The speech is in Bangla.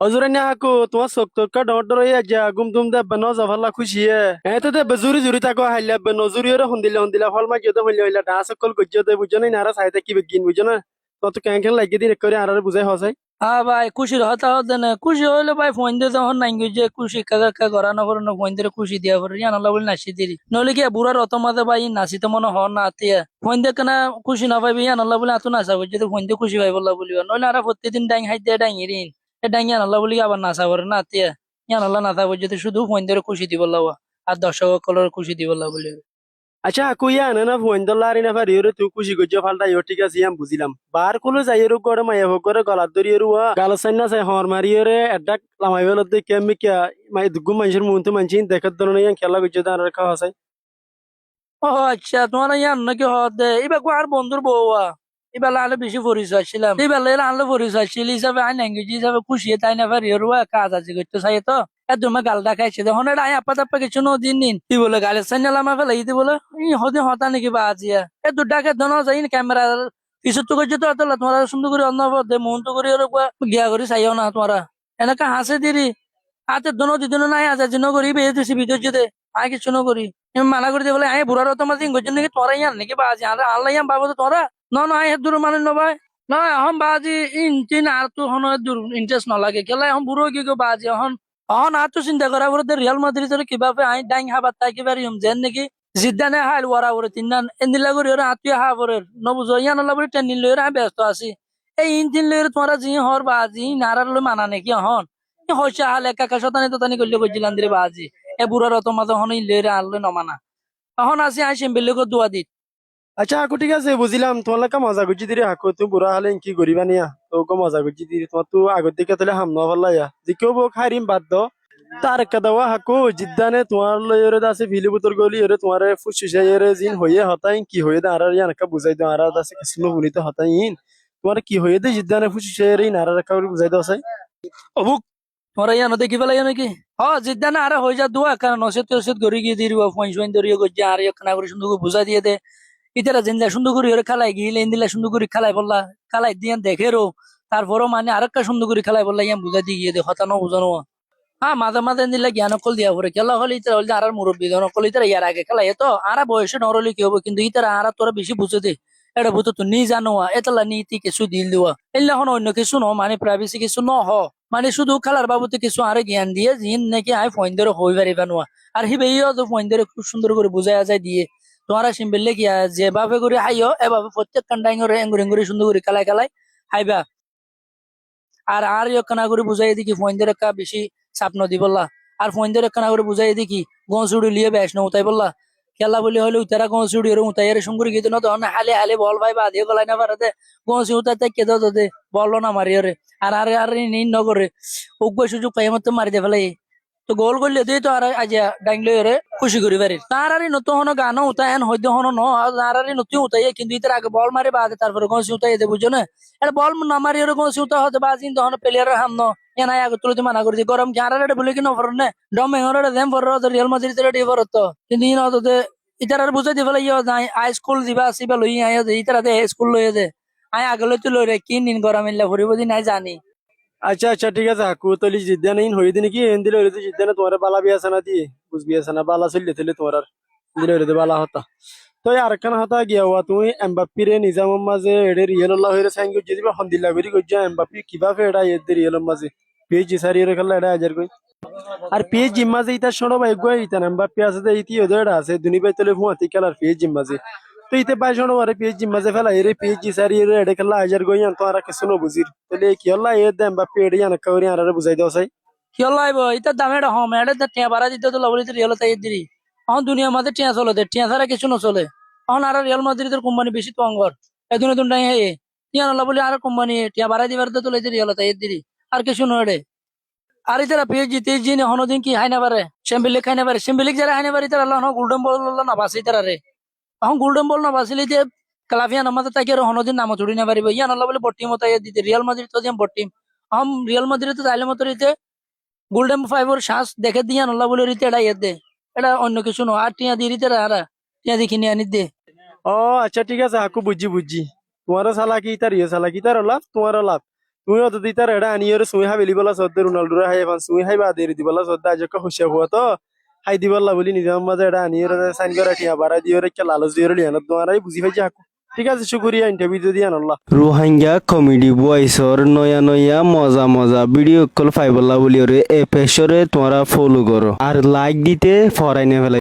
অজুরানি হাকু তোমার চোখ তোকা ডর ডর হইয়া যা গুম তুম দে বেন জাভাল্লা খুশিয়ে এতে দে বেজুরি জুরি তাকো হাইলা বে নজুরি ওরে হন্দিলা হন্দিলা ফল মা গিয়ে হইলা হইলা ডা সকল গজ্জে দে বুঝছো না নারা সাইতে কি বেগিন বুঝছো না তত কেন কেন লাগিয়ে দিন করে আর বুঝাই হসাই হ্যাঁ ভাই খুশির হতা হতে না খুশি হইলে ভাই ফোন দিয়ে তখন নাই যে খুশি কাকা কাকা করানো করানো ফোন দিয়ে খুশি দিয়া করে জান আল্লাহ বলে নাচি দিলি নইলে কি বুড়ার অত মাঝে ভাই নাচিতে মনে হন না আতিয়া ফোন দিয়ে কেনা খুশি না পাইবি জান আল্লাহ বলে এত নাচা যদি ফোন দিয়ে খুশি পাইব আল্লাহ বলিব নইলে আর প্রত্যেকদিন ডাইং হাই দিয়ে ডাইং এরিন এ ডাইং জান আল্লাহ বলি আবার নাচা করে না আতিয়া জান আল্লাহ নাচা যদি শুধু ফোন দিয়ে খুশি দিব আল্লাহ আর দর্শক সকলের খুশি দিব আল্লাহ বলি আচ্ছা হাকু ইয়া না ফোন দল্লা না পারি ওরে তুই খুশি গজ্জে ফালটা ইও ঠিক আছে ইয়াম বুঝিলাম বার কলে যাই এরু করে মাইয়া হোক করে গলার দরি এরু গাল সাইনা সাই হর মারি ওরে এডাক লামাই বেল দে কেমি কে মাই দুগু মানুষের মুন তো মানছিন দেখার দরনে ইয়ান খেলা গজ্জে দাঁড় রাখা হসাই ও আচ্ছা তোমার ইয়ান নাকি হদে এবার আর বন্ধুর বউয়া এবার আনলে বেশি পরিচয় ছিলাম এবার আনলে পরিচয় ছিল হিসাবে আইন ল্যাঙ্গুয়েজ হিসাবে খুশি তাই না পারি ওর কাজ আছে করতে চাই তো তোমার গাল দেখাইছে তখন এটা আপা তাপ্পা কিছু দিন নিন তুই বলে গালের সাইন আমার ফেলাই দি বলে হদিন হতা নাকি বা আজিয়া এ দুটাকে ধন যাই ক্যামেরা পিছর তো করছে তো তোমার সুন্দর করে অন্য মন তো করে গিয়া করে চাইও না তোমারা এনেকা হাসে দিরি হাতে দোনো দিদিন নাই আছে জিন করি বেয়ে দিছি ভিতর যেতে আয় কিছু করি মানা করে দিয়ে বলে আয় বুড়ার তোমার দিন করছেন নাকি তোরা ইয়ান নাকি বাজি আল্লাহ ইয়ান বাবু তোরা ন আয় দূর মানে নবাই নয় এখন বাজি ইন আর তো হন দূর ইন্টারেস্ট নলাগে কেলা এখন বুড়ো কি বাজি এখন এখন আর তো চিন্তা করা বলতে রিয়াল মাদ্রিদের কিভাবে আই ডাইং হাবার তাই কিবার যেন নাকি জিদ্দানে হাইল ওরা ওরে তিন এন্দিলা করি ওরা আত্মীয় হা বরের নবুঝো ইয়ান আল্লাহ বলে টেন লই আমি ব্যস্ত আছি এই ইন তিন লই তোমরা জি হর বাজি নারার লই মানা নাকি এখন হইছে হালে কাকা শতানি তো তানি করলে কইছিলাম রে বাজি এ বুড়ার অত মাঝে হন ইলেরে আনলে নমানা এখন আসি আইসিম বেলেগ দোয়া দিত আচ্ছা হাকু ঠিক আছে বুঝিলাম তোমার লেখা মজা গুজি দিরে হাকু তুই বুড়া হলে কি করিবা নিয়া তোকে মজা গুজি দিরি তোমার তো আগর দিকে তাহলে হাম না ভাল্লা ইয়া দিকেও বউ খাইরিম বাদ দো তার একটা দেওয়া হাকু জিদ্দানে তোমার লয়ের আছে ফিলি বুতর গলি এরে তোমার ফুসুসে এরে জিন হইয়ে হতাই কি হইয়ে দে আর ইয়ান কা বুঝাই দাও আর আছে কিছু বলিতে হতাই ইন তোমার কি হইয়ে দে জিদ্দানে ফুসুসে এরে নারা রাখা বুঝাই দাও সাই অবুক তোরা ইয়ানো দেখি পেলাই নাকি জিদ্দা না আরে হয়ে যা দোয়া কারণ অসেত অসেত গড়ি গিয়ে দিয়ে পয়েন্ট সয়েন্ট ধরিয়ে করছে আর খানা করে সুন্দর করে বুঝাই দিয়ে দে ইতারা জিন্দা সুন্দর করে ওরে খালাই গিয়ে দিলা সুন্দর করে খালাই বললা খালাই দিয়ে দেখে রো তারপরও মানে আরেকটা সুন্দর করে খেলাই বললা ইয়ান বুঝাই দিয়ে গিয়ে দে হতানো বুঝানো হ্যাঁ মাঝে মাঝে দিলে জ্ঞান অকল দিয়া পরে খেলা হলে ইতারা হলে আর মুরব্বী জন অকল ইতারা ইয়ার আগে খেলাই তো আর বয়সে নরলি কি হবো কিন্তু ইতারা আর তোরা বেশি বুঝে দে এটা বুঝতো তো নি জানো এতলা নীতি কিছু দিল দেওয়া এলে এখন অন্য কিছু ন মানে প্রাইভেসি কিছু ন হ মানে শুধু খেলার বাবুতে কিছু আরে জ্ঞান দিয়ে জিন নাকি আই ফোন ধরে হই পারিবা নোয়া আর হিবেইও তো ফোন ধরে খুব সুন্দর করে বুঝাই যায় দিয়ে তোমারা সিম্পলে কি যেভাবে করে হাইও এভাবে প্রত্যেক কান্ডাই এঙ্গুরি এঙ্গুরি সুন্দর করে খেলাই খেলাই হাইবা আর কানা করে বুঝাই দেখি ফোন ধরে কা বেশি চাপ নদী বললা আর ফোন ধরে কানা করে বুঝাই দেখি গঁচুড়ি লিয়ে বেশ ন উতাই বললা খেলা বলি হলে উতারা গঁচুড়ি এর উতাই এর সঙ্গে গিয়ে না তখন হালে হালে বল ভাই বাঁধিয়ে গলাই না পারাতে গঁচি উতাই তাই কেদে দে বললো না মারি ওরে আর নিন নগরে উগ্র সুযোগ পাই মতো মারি দে ফেলাই তো গোল করলে দিয়ে তো আর আজ ডাইংলে ওরে খুশি করি পারি তার আর নতুন হনো গানও উতাই এন হইতে হনো ন আর নতুন উতাই কিন্তু ইতার আগে বল মারি বাদে তারপরে গঁচি উতাই দে বুঝছো না এটা বল না মারি ওরে গঁচি উতা হতে বাজিন তখন প্লেয়ার হাম ন এনাই আগে তুলতে মানা করে দিই গরম কি আর বলে কি নফর নে ডমে হরে দেম ফর রিয়াল মাদ্রিদ রে ফরত কিন্তু ইন হতে ইতার আর বুঝাই দিবে ইয়ে নাই আই স্কুল দিবা আসিবা লই আই ইতার দে স্কুল লই দে আই আগে লই তুই লই রে কি নিন গরম ইল্লা ফুরিব দিন নাই জানি আচ্ছা আচ্ছা ঠিক আছে হাকু তলি জিদ্দানে ইন হইয়ে দিনে কি এন দিলে হইলে জিদ্দানে তোমার বালা বিয়া আছে না দিয়ে বুঝবি আছে না বালা চললে দিলে তোমার আর দিলে হইলে বালা হতা তো আরেকখান হতা গিয়া হওয়া তুমি এমবাপ্পিরে নিজামের মাঝে এডে রিয়েল্লাহ হইরে সাইন করছে দিবা হন্দিল্লা করি করছে এমবাপ্পি কিভাবে এটা এদের রিয়েলের মাঝে পিএইচজি সারিয়ে খেলা এটা হাজার কই আর পিএইচজি মাঝে ইতা শোনো ভাই গই ইতা এমবাপ্পি আছে যে ইতি ওদের এটা আছে দুনি ভাই তলে ফুয়াতি খেলার পিএইচজি মাঝে তো ইতে পাই শোনো আরে পিএইচজি মাঝে ফেলা এরে পিএইচজি সারিয়ে এটা খেলা হাজার কই আন তো আর কিছু ন বুঝির তাহলে কি হল্লা এ দে এমবাপ্পি এডি আন কাউরি আর বুঝাই দাও সাই কি লাইব ইতার দাম এটা হম এটা টিয়া বাড়া দিতে তো লবলি রিয়াল তাই দিরি এখন দুনিয়ার মধ্যে টিয়া চলে দে টিয়া ছাড়া কিছু নচলে এখন আর রিয়াল মাদ্রিদের কোম্পানি বেশি তো অঙ্গর এদিন এদিন নাই হে টিয়া নলা বলে আর কোম্পানি টিয়া বাড়াই দিবার তো লইতে রিয়াল তাই দিরি আর কিছু নড়ে আর ইতারা পিএইচজি তেইচজি হনদিন কি হাই না পারে সেম্বিলিক খাই না পারে সেম্বিলিক যারা হাই না পারে তারা আল্লাহ গোল্ডেন বল না বাসি তারা রে এখন গোল্ডেন বল না বাসিলে যে কালাফিয়া নামাতে তাকে আর হনদিন নাম চুরি না পারিব ইয়ান আল্লাহ বলে বট্টি মতো দিতে রিয়াল মাদ্রিদ তো যেমন বট্টিম এখন রিয়াল মাদ্রিদ তো তাইলে মতো রইতে গোল্ডেন ফাইভর শ্বাস দেখে দিয়ে আল্লাহ বলে রীতি এটা ইয়ে দে এটা অন্য কিছু নয় আর টিয়া দিয়ে রীতি আর টিয়া দেখি নিয়ে আনি দে ও আচ্ছা ঠিক আছে হাকু বুঝছি বুঝছি তোমারও চালাকি ইতার ইয়ে চালাকি ইতারও লাভ তোমারও লাভ তুমি অত দিতার এটা আনি ওরে সুই হাবেলি বলা সদ্দে রোনাল্ডোরে হাই এফান সুই হাই বা দেরি দিবলা সদ্দা আজকে খুশি হওয়া তো হাই দিবল্লা বলি নিজাম মাঝে এটা আনি ওরে সাইন করে টিয়া বাড়া দিয়ে ওরে কে লালচ দিয়ে ওরে লিয়ানত তোমারাই বুঝি পাইছি হাকু ঠিক আছে শুকরিয়া ইন্টারভিউ দিয়ে আনল্লা রোহিঙ্গা কমেডি বয়সর নয়া নয়া মজা মজা ভিডিও কল ফাইবল্লা বলি ওরে এ পেশরে তোমরা ফলো করো আর লাইক দিতে ফরাই নে ফেলাই